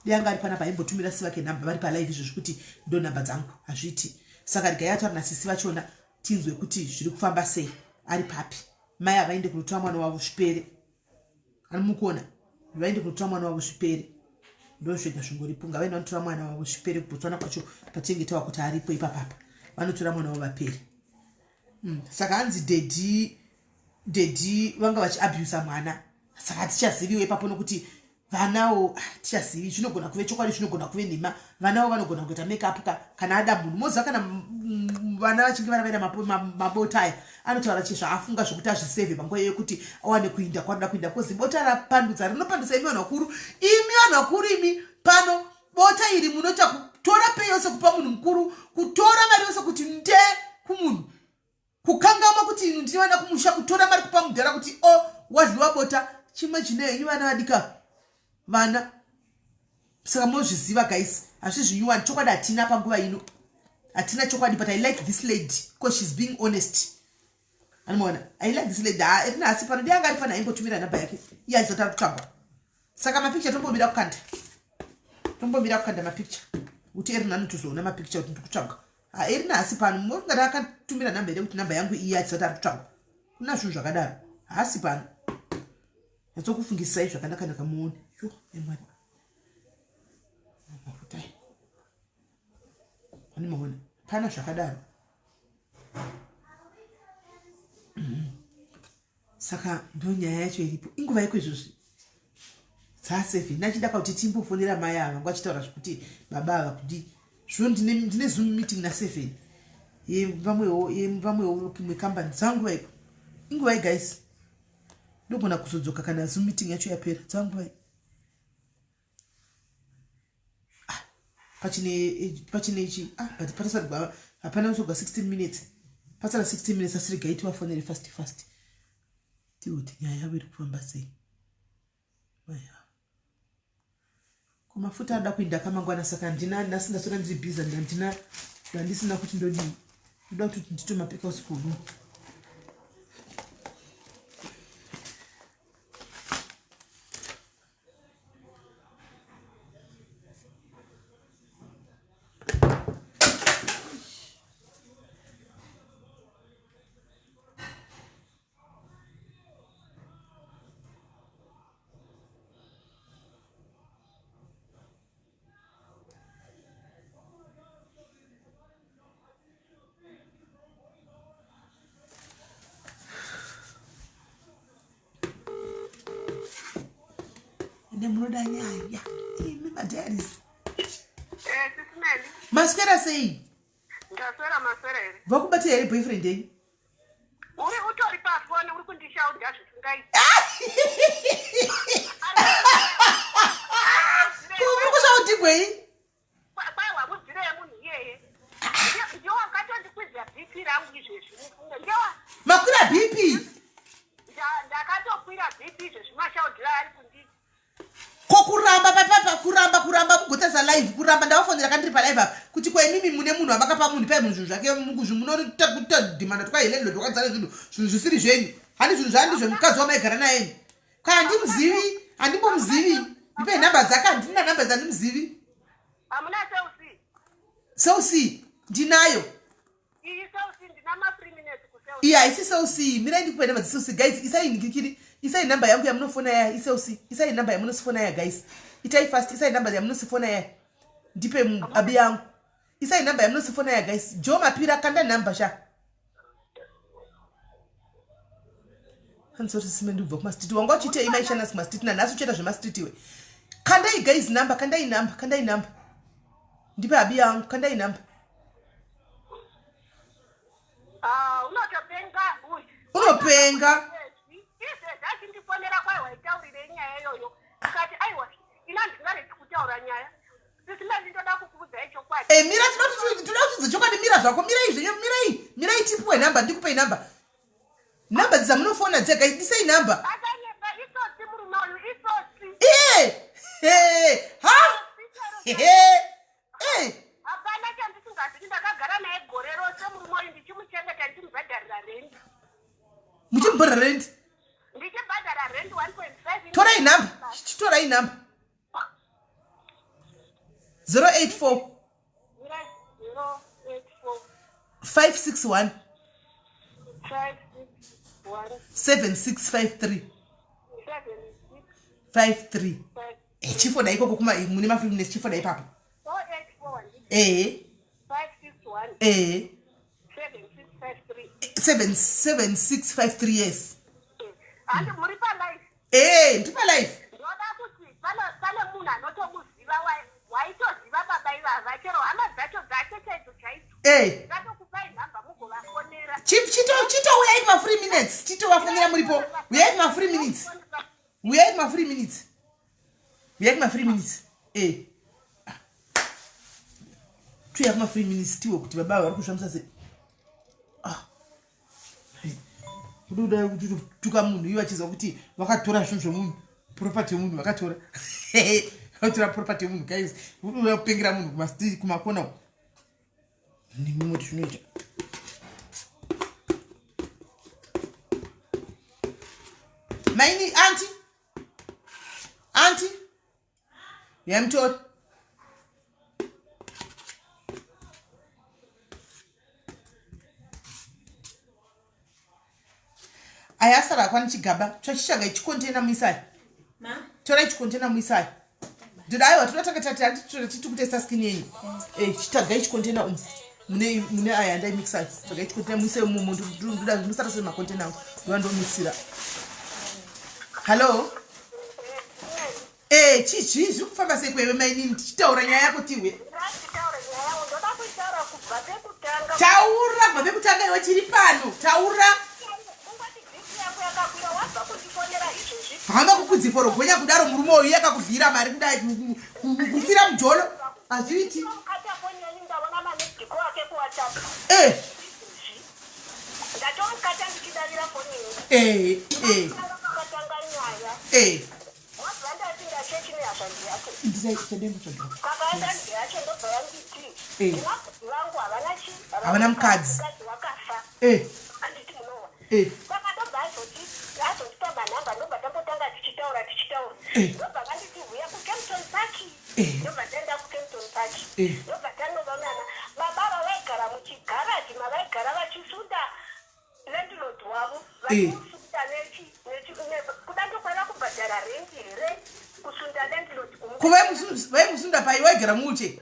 [SPEAKER 1] danga ari pano paimbotumira sisi vake namba vari pa live izvozvi kuti ndo namba dzangu hazviti. Saka ndikayataura na sisi vachona tinzwe kuti zviri kufamba sei ari papi. Mai avaende kunotora mwana wavo zvipere. Ari mukuona vaende kunotora mwana wavo zvipere. Ndo zvega zvingoripunga vaenda vanotora mwana wavo zvipere kubotswana kwacho pachengetawa kuti aripo ipapapa vanotora mwana wavo vapere. Saka hanzi dedi vanga vachiabuse mwana. Saka hatichaziviwo ipapo nokuti vanawo tichazivi zvinogona kuve chokwadi zvinogona kuve nhema. Vanawo vanogona kuita make up kana ada munhu moziva kana vana vachinge vanovaenda mabota aya anotaura chezvaafunga zvokuti azvisevhe panguva yekuti awane kuinda kwanoda kuinda kozi bota rapandudza rinopandudza imi vanhu vakuru imi pano bota iri munoita kutora pei yose kupa munhu mukuru kutora mari yose kuti nde kumunhu kukangama kuti inu ndini vana kumusha kutora mari kupa mudhara kuti wadliwa bota chimwe chinei ini vana vadika vana. Saka mozviziva guys hazvisi zvinyuwani chokwadi hatina panguva ino. Hatina chokwadi but I like this lady because she's being honest. Anoona I like this lady. Erina asi pano ndianga ari pana aimbotumira namba yake iye aizotara kutsvagwa. Saka mapicture tombomira kukanda mapicture kuti Erina anotozoona mapicture kuti ndikutsvaga Erina asi pano ngada akatumira namba ide kuti namba yangu iya tsata tsva kuna zvinhu zvakadaro asi pano yatsokufungisai zvakanaka ndakamuona yo emwari mafutai ani maona pana zvakadaro saka ndo nyaya yacho iripo inguva yeko izvozvi dzasefi nachida kuti timbofonera mai ava ngachitaura zvekuti baba ava kuti zvino ndine zoom meeting na7 vamwewo kimwe kambani dzanguva iko inguva guys ndogona kuzodzoka kana zoom meeting yacho yapera dzanguva pachine ichi but patasarigwa hapana usoga 16 minutes pasara 16 minutes asiriga iti wafonere fast tiuti nyaya yavo iri kufamba sei maya kumafuta ada kuinda kamangwana saka ndasindasora ndiri bhiza ndandisina kuti ndodii ndoda kuti ndito mapeka usikuru munoda nyaya imi madaris maswera sei
[SPEAKER 2] ndaswera maswera here
[SPEAKER 1] vakubatira here boyfriend yenyu
[SPEAKER 2] uri utori pafoni uri kundishaudya zvisingai
[SPEAKER 1] uri kusautigwei
[SPEAKER 2] kwai wamudzire yemunhu iyeye ndiwo wakatondikwidzira bp rangu izvezvi mufunge ndiwa
[SPEAKER 1] makwira bp
[SPEAKER 2] ndakatokwira bp izvezvi mashaudhira ari kundi
[SPEAKER 1] kokuramba papapa kuramba kugotasa live kuramba ndavafonera kandiri palive apa kuti kwaimimi mune munhu amakapa munhu pai munhu zvinhu zvake munotadhimana twahelelo twakadzara zvinhu zvisiri zvenyu hani zvinhu zvandizvo mukadzi wamaigara nayenyu kai handimuzivi handimbomuzivi ndipei nhamba dzake handina nhamba dzandimuzivi
[SPEAKER 2] hamuna
[SPEAKER 1] seusi ndinayo
[SPEAKER 2] iyi seusi ndina ma3 minutes kuseusi
[SPEAKER 1] iya isi seusi mirai ndikupai nhamba dzeseusi guys isai isai namba yangu yamunofona yaya iseusi isai namba yamunosifona yaya guys itai fast isai namba yamunosifona yaya ndipe abi yangu isai namba yamunosifona yaya guys jo mapira kanda namba sha hansoti sime ndubva kumastiti wanga uchite imaishana kumastiti nanhasi uchita zvemastiti we kandai guys namba kandai namba ndipe abi yangu kandai namba unopenga
[SPEAKER 2] ndindifonera kwai waitaurire nyaya iyoyo ukati aiwa ina ndingareti kutaura nyaya sisina ndindoda kukuudza ichokwadi
[SPEAKER 1] mira toda kutidza chokwadi mira zvako mirai tipuwe namba ndikupei namba dzamunofona dzega disei namba
[SPEAKER 2] akanyeba isotsi murume uyu isotsi hapana chandisingazivi ndakagara naye gore rose murume uyu ndichimuchengeta ndichimubhadharira rendi
[SPEAKER 1] muchimubhadhara rendi
[SPEAKER 2] ndichibhadhara rent 1.5
[SPEAKER 1] torai namba 084 561 7653 53 chifoda ikoko kuma mune mafilmnes chifoda ipapo 7653 yes
[SPEAKER 2] handi muri palife
[SPEAKER 1] ndiri palife
[SPEAKER 2] ndoda kuti pane munhu anotomuziva waitoziva baba ivava chero hama dzacho dzake chaidzo chaidzo ngatokupai nhamba mugovafonera
[SPEAKER 1] chitouyai ma3 minutes chitovafonera muripo uyai ma3 minutes uyai ma3 minutes tuya kuma3 minutes tiwo kuti baba vari kushamisa sei kudoda kuti tuka munhu iwe achiziva kuti vakatora zvinhu zvemunhu property yemunhu vakatora vakatora property yemunhu guys unoda kupengera munhu kumakona uko nemimwe kuti zvinoita maini anti yamtori ayasara kwani chigaba chochichaga ichikontena muisai tora ichikontena muisai ndidaiwa tunataka tati kutesta skin yenyu chitaga ichikontena mune aya ndai mixai taga ichikontena muisai mundu ndoda musara sema kontena ndo mixira hello chichi zviri kufamba sei kwewe maini tichitaura nyaya yako tiwe taura kubva pekutanga iwe chiri pano taura hamba kukudziforo gonya kudaro murume uyu yakakudhira mari kudai kufira mujono hazviiti havana mukadzi vaibusunda pai waigara muche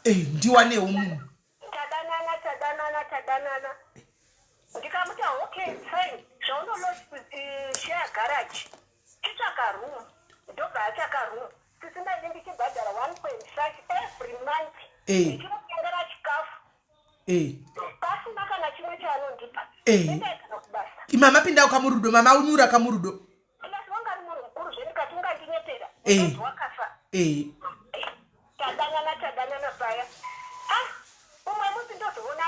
[SPEAKER 1] ndiwanewo munhu
[SPEAKER 2] ndikamuti okay fine zvaunoloshare garage chitsvaka room ndobva atsvaka room tisingaende ndichibhadhara 1.5 every month ndichimutengera chikafu pasina kana chimwe chaanondipa endaigara kubasa
[SPEAKER 1] imama pinda kamurudo mama unyura kamurudo
[SPEAKER 2] asi wanga ari munhu mukuru zvenikati ungandinyepera mukadzi wakafa tadanana paya umwe musi ndozoona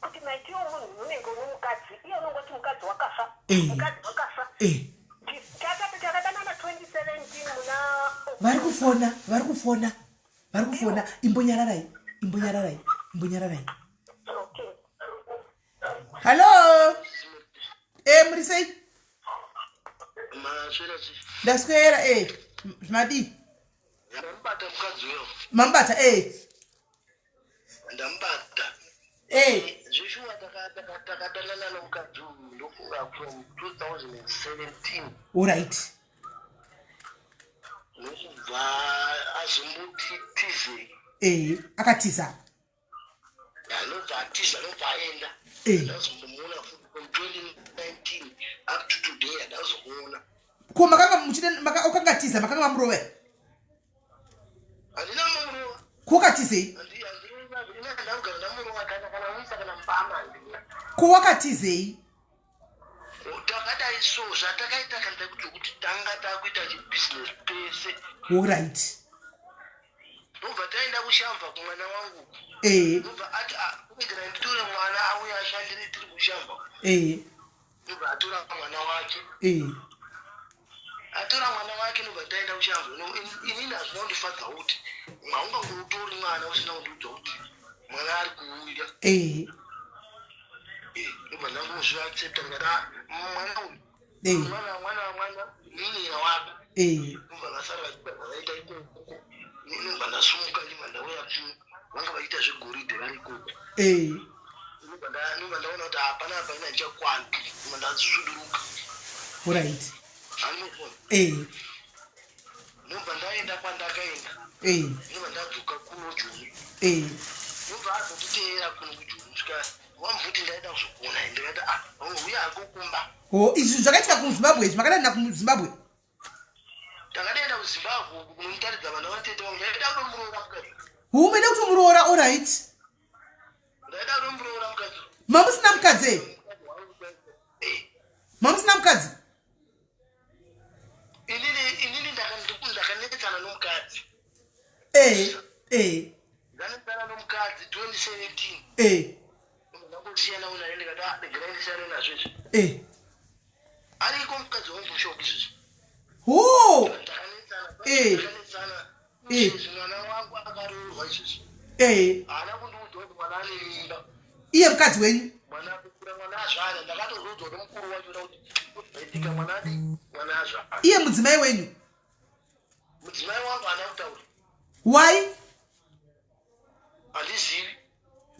[SPEAKER 2] kuti maitiwo munhu unenge uno mukadzi iye unongoti mukadzi wakafa takadanana 2017 muna
[SPEAKER 1] vari kufona imbonyararai hallo muri sei ndaswera madi mambata
[SPEAKER 4] ndambata zvishua takadanana nomukadzi ndofunga from 2017
[SPEAKER 1] alright
[SPEAKER 4] nokubva azombuti tize
[SPEAKER 1] akatiza
[SPEAKER 4] anobva atiza anobva aenda ndazombomuona from 2019 up to today andazomuona
[SPEAKER 1] ko makangatiza makanga mamurowa
[SPEAKER 4] handina murova
[SPEAKER 1] kokatizei kowakatizei
[SPEAKER 4] takadai so zvatakaita kanda kuti tanga takuita chibusiness pese
[SPEAKER 1] alright
[SPEAKER 4] ndobva taenda kushamba kumwana wangu ndobva ati kuitira nditore mwana auya ashandire tiri kushamba ndobva atora mwana wake ndobva taenda kushamba inini hazvina kundifadza kuti maungangotori mwana usina kundiudza kuti mwana ari kuuya ndobva ndangozviaccepta ngata mwana uyu mwana nini wako ndobva vasara vaita ikoko ndobva ndasumuka ndibva ndauya vanga vaita zvegoridhe vari ikoko ndobva ndaona kuti hapana hapana ndichakwani ndobva ndasuduruka
[SPEAKER 1] right
[SPEAKER 4] hanofona ndobva ndaenda kwandakaenda ndobva ndadzoka kuno joni ndobva azotiteera kuno kujoni svika wamvuti ndaida kuzokuona ndikati uya akukumba
[SPEAKER 1] izvi zvakaitika kuzimbabwe izvi makadaenda kuzimbabwe
[SPEAKER 4] takadaenda kuzimbabwe kunomutaridza vana vatete vangu ndaida kutomuroora mukadzi
[SPEAKER 1] umeida kutomuroora alright
[SPEAKER 4] ndaida kutomuroora mukadzi
[SPEAKER 1] mamusina mukadzi mamusina mukadzi
[SPEAKER 4] inini ndakanetsana nomukadzi ndanetsana nomukadzi 2017 ndangosiyana unaye ndikati ndingiraendisane nazvo izvi ariko mukadzi wangu mushoki izvizvi ndakanetsana mwana wangu akaroorwa izvizvi haana kundiudza kuti mwana ane mimba
[SPEAKER 1] iye mukadzi wenyu
[SPEAKER 4] mwana akukura mwana azvana ndakatozoudzwa nemukuru wacho kuti aitika mwana adi mwana azvana
[SPEAKER 1] iye mudzimai wenyu
[SPEAKER 4] mudzimai wangu haana kutaura.
[SPEAKER 1] Why?
[SPEAKER 4] Handizivi.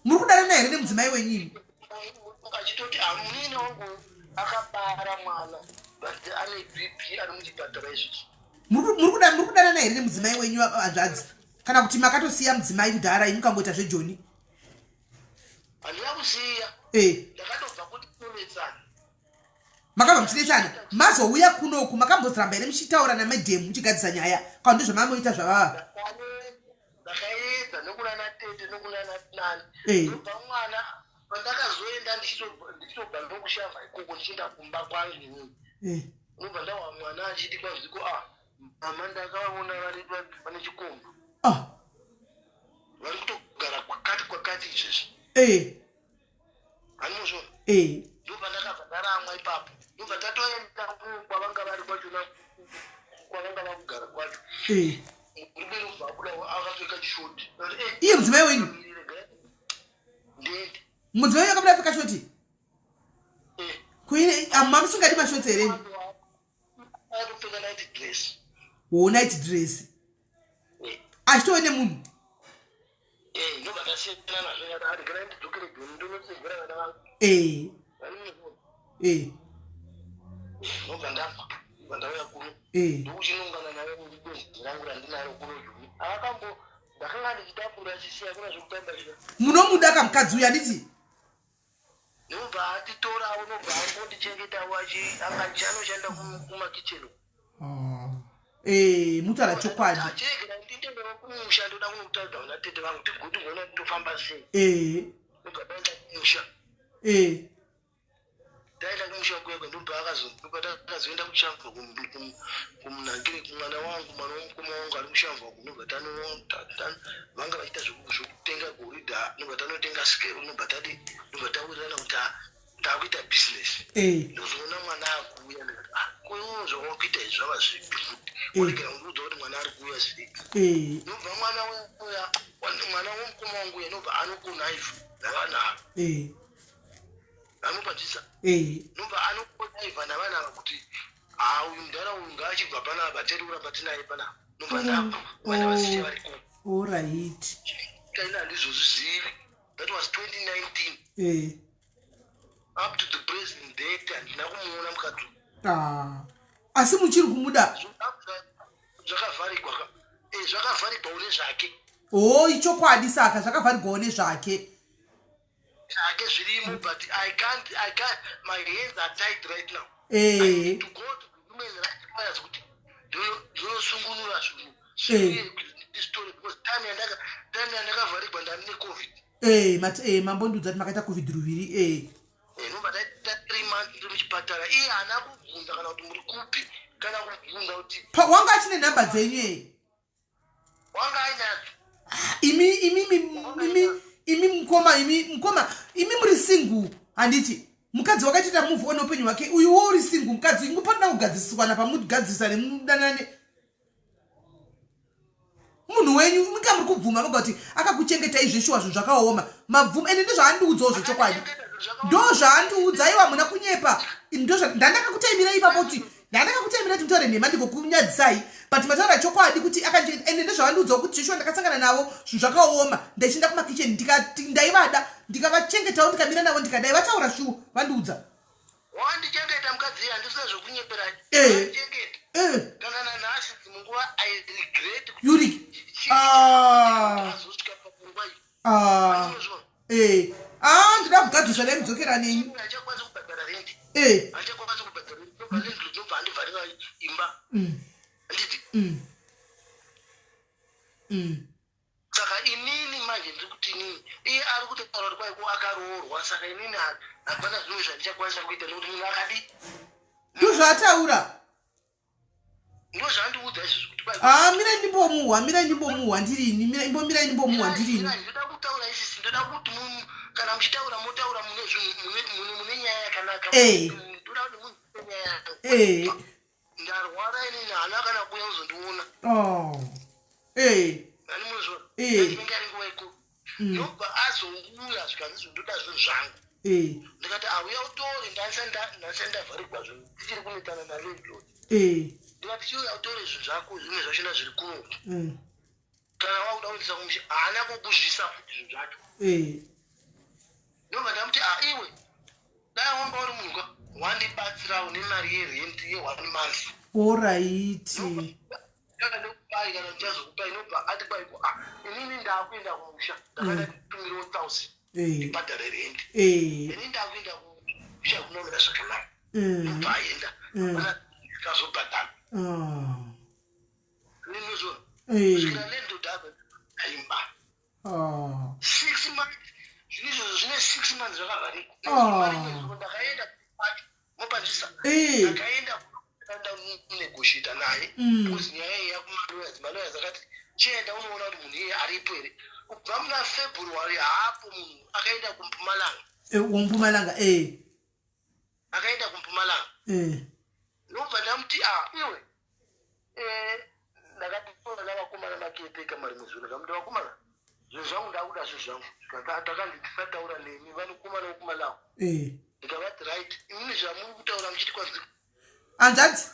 [SPEAKER 1] Muri kudanana here nemudzimai wenyu?
[SPEAKER 4] Achitoti munini wangu akabara mwana but ane BP ari muchipatara izvozvo.
[SPEAKER 1] Muri kudanana here nemudzimai wenyu hanzvadzi? Kana kuti makatosiya mudzimai kudhara imi mukangoita zvejoni?
[SPEAKER 4] Handina kusiya. Ndakatobva kuti tinonetsana.
[SPEAKER 1] Makabva muchinetsana? Mazouya kunoku makambozoramba here muchitaura namadhemu muchigadzisa nyaya kana ndozvamamuita zvavava?
[SPEAKER 4] Ndakaedza nokunana tete nokunana nani. Ndobva mwana pandakazoenda ndichitobva ndokushamba ikoko ndichienda kumba kwangu inini. Ndobva ndawa mwana achiti kwaziko mama ndakaona vari pane chikombo. Vari kutogara kwakati izvezvi. Hanimuzvona? Ndobva ndakabva ndaramwa ipapo. Ndobva tatoenda kwavanga vari kwachona kwavanga vakugara kwacho. Murume ndobva abuda akapfeka chishoti.
[SPEAKER 1] Iye mudzimai wenyu?
[SPEAKER 4] Ndende.
[SPEAKER 1] Mudzimai wenyu akabuda apfeka shoti? Kuine mamusingadi mashoti here?
[SPEAKER 4] Akapfeka night dress.
[SPEAKER 1] Night dress. Achitove nemunhu?
[SPEAKER 4] Ndobva ndasiyana nazvo ari kana ndidzokere joni ndonotsigura vana vangu. Ndobva ndabva ndauya kuno. Ndokuchinongana naye mubwenzi rangu randinaro kuno joni. Ndakanga ndichitapura achisiya kuna zvekutamba zvino.
[SPEAKER 1] Munomuda kamukadzi uyu handiti?
[SPEAKER 4] Ndobva atitorawo nobva angondichengetawo anoshanda kumakicheni.
[SPEAKER 1] Mutaura chokwadi.
[SPEAKER 4] Achiregera nditendewo kumushando nda kunokutaridza natete vangu tigoti ngona tofamba sei. Ndobva ndaenda kumusha. Ndaenda kumusha kwekwe ndobva takazoenda kuchamva kumunhangire kumwana wangu mwana womukoma wangu ari mushamva uku. Ndobva vanga vachiita zvokutenga goridha. Ndobva tanotenga sikero. Ndobva tawirirana kuti ndakuita bhizinesi. Ndozoona mwana akuuya ndikati koiwo zvawakuita izvi zvava zvipi futi. Oregera kundiudza kuti mwana ari kuuya zvii. Ndobva mwana womukoma wangu uya ndobva anokonaivha navanava. Anopadzisa. Ndobva anokonaivha navanava kuti uyu mudhara uyu ngaachibva panapa tiri kuramba tinaye panapa. Ndobva ndabva vana vasiye vari ko.
[SPEAKER 1] Alright.
[SPEAKER 4] Kaina handizozvizivi. That was 2019. Up to the present date handina kumuona mukadzi.
[SPEAKER 1] Asi muchiri kumuda?
[SPEAKER 4] Zvakavharigwa. Zvakavharigwa une zvake.
[SPEAKER 1] Ichokwadi saka zvakavharigwa une zvake.
[SPEAKER 4] Zvake zvirimo but I can't my hands are tied right now. I need to go to the women's rights lawyers kuti ndinosungunura zvinhu. Story because time yandakavharigwa ndani neCovid.
[SPEAKER 1] Mambondudza kuti makaita COVID ruviri.
[SPEAKER 4] Ndobva taita 3 months ndiri muchipatara. Iye haana kubvunza kana kuti muri kupi kana kubvunza kuti.
[SPEAKER 1] Wanga achine nhamba dzenyu?
[SPEAKER 4] Wanga ainadzo.
[SPEAKER 1] Imi muri single handiti? Mukadzi wakaita move on upenyu hwake uyuwo uri single mukadzi ingofanira kugadziswa napa mugadzisa nemudanane. Munhu wenyu muka muri kubvuma muga kuti akakuchengeta izveshuwa zvinhu zvakaoma. Mabvumo ende ndozvaandiudzawo zvechokwadi. Ndozvaandiudza iwa muna kunyepa. Ndandakakutaimira ipapo kuti ndandakakutaimira kuti mutore nhema ndikokunyadzisai. But mataura chokwadi kuti ende ndozvaandiudzawo kuti zveshuwa ndakasangana navo zvinhu zvakaoma. Ndachienda kumakicheni ndikati ndaivada ndikavachengetawo ndikamira navo ndikadai vataura shuwa vandiudza.
[SPEAKER 4] Wandichengeta mukadzi handisina zvokunyepera. Kana nanhasi munguva I regret.
[SPEAKER 1] Yuri. Ndida kugadziswa nemudzokera nenyu.
[SPEAKER 4] Hachakwanisa kubhadhara rent. Hachakwanisa kubhadhara rent. Ndobva handivharira imba. Handiti. Saka inini manje ndiri kuti inini iye ari kutotaura kuti kwaiko akaroorwa saka inini hapana zvinhu zvandichakwanisa kuita nokuti munhu akadi.
[SPEAKER 1] Ndozvaataura.
[SPEAKER 4] Ndozvandiudza izvozvo kuti
[SPEAKER 1] mirai ndimbomuhwa ndirini. Mirai ndimbomuhwa ndirini.
[SPEAKER 4] Ndoda kutaura isisi ndoda kuti kana muchitaura motaura mune nyaya yakanaka. Ndoda kuti munhu nyaya yako. Ndarwara inini haana kana kuuya kuzondiona. Hanimuzvo. Ndinenge ari nguva iko. Ndobva azouya zvikanzi ndoda zvinhu zvangu. Ndikati auya utore ndasenda vharigwa zvinhu tichiri kunetana naLandlord. ndikati chiyo yautore zvinhu zvako zvimwe zvachona zviri kunoti kana wakuda kuendesa kumusha haana kukuzvisa futi zvinhu zvacho ndobva ndamuti iwe dai wanga uri munhu wandibatsirawo nemari yerenti ye1 month
[SPEAKER 1] oraiti
[SPEAKER 4] ndakanokupai kana ndichazokupa inobva ati kwaiko inini ndakuenda kumusha ndakada kutumirawo 1000 ibhadhare renti ini ndakuenda kumusha kunomira zvakanaka ndobva aenda kazobhadhara ninozvo kusvikira nendodhava aimba 6 months zvinizvozvo zvine 6 months zvakavharika ndakaenda kwacho mopanzvisa ndakaenda negoshita naye because nyaya iyi yakumaloyers maloyers akati chienda unoona kuti munhu iye aripo here kubva muna February hapo munhu akaenda kumpumalanga akaenda kumpumalanga ndobva ndamuti iwe ndakatitora navakomana makepeka mari muzvino ndamuti vakomana zvinhu zvangu ndakuda zvinhu zvangu takandisataura nemi vanokomana wokumalawo ndikavati right imini zvamuri kutaura muchiti kwanzi
[SPEAKER 1] anzvadzi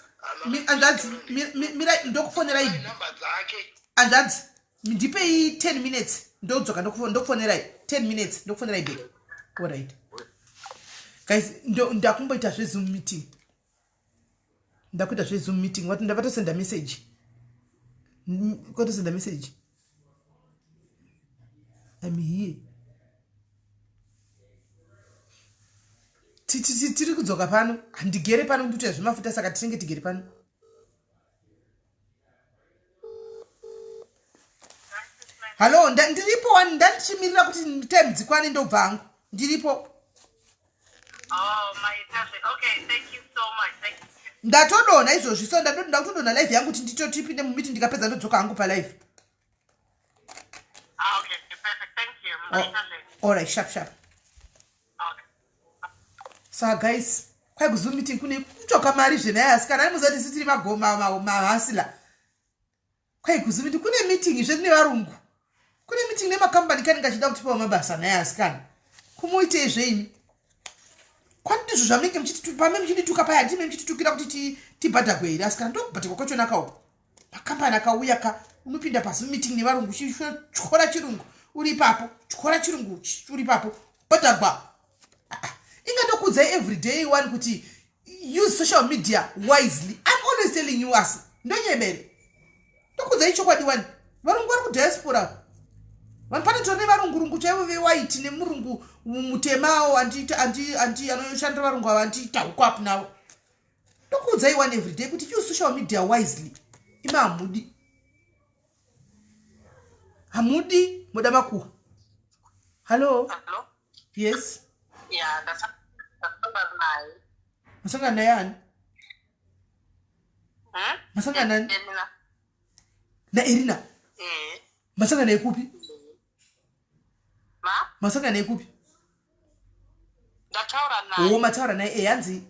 [SPEAKER 1] ndokufonerai
[SPEAKER 4] namba dzake
[SPEAKER 1] anzvadzi ndipei 10 minutes ndodzoka ndokufonerai 10 minutes ndokufonerai back. All right guys, ndakumboita zvezoom meeting ndakuita zvezoom meeting wati ndavatosenda message kwatosenda message I'm here tiri kudzoka pano handigere pano ndikuita zvemafuta saka tinenge tigere pano. Hello, ndiripo wani ndandichimirira kuti time dzikwane ndobva hangu ndiripo.
[SPEAKER 2] My cousin. Okay, thank you so much. Thank you.
[SPEAKER 1] Ndatodona izvozvi so ndakutodona live yangu kuti nditotipinde mumiti ndikapedza ndodzoka hangu pa live.
[SPEAKER 2] Okay, perfect. Thank you. My cousin.
[SPEAKER 1] All right, sharp.
[SPEAKER 2] Okay.
[SPEAKER 1] So guys, kwai kuzoom meeting kune kutoka mari zvenaya asikana ari muzoti sitiri magoma mahasila. Kwai kuzoom meeting kune meeting zvine varungu. Kune meeting nemakambani kani ngachida kutipa mabasa naye asikana. Kumuite zveimi. Kwandizvo zvamunenge muchiti pamwe muchidituka paya ndime muchitukira kuti tibhadhagwe here asikana ndokubhadhagwa kwacho nakaupa. Makambani akauya unopinda pasi meeting nevarungu chikora chirungu uri ipapo chikora chirungu uri ipapo bhadhagwa. Ingatokudza every day one kuti use social media wisely. I'm always telling you us ndonyebere tokudza ichokwadi one varungu vari kudiaspora vanopanotora nevarungurungu chaivo vewaiti nemurungu mutemawo andi anoshandira varungu ava anditaukwap navo tokudzai one every day kuti use social media wisely. Ima hamudi moda makuwa. Hello. Yes.
[SPEAKER 2] Yeah, that's nice.
[SPEAKER 1] Masanga na yani? Masanga na
[SPEAKER 2] Erina.
[SPEAKER 1] Na Erina? Masanga na ikupi? Masanga na ikupi?
[SPEAKER 2] Ndataura naye.
[SPEAKER 1] Mataura naye yanzi?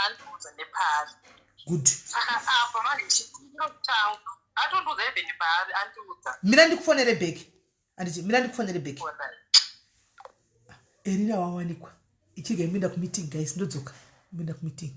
[SPEAKER 2] Andiudza nepari.
[SPEAKER 1] Good.
[SPEAKER 2] Saka apa manje chikuru changu. Atondoudza even nepari andiudza.
[SPEAKER 1] Mira ndikufonere back. Anditi mira ndikufonere back. Erina wawanikwa. Ichiga iminda ku meeting guys ndodzoka. Iminda ku meeting.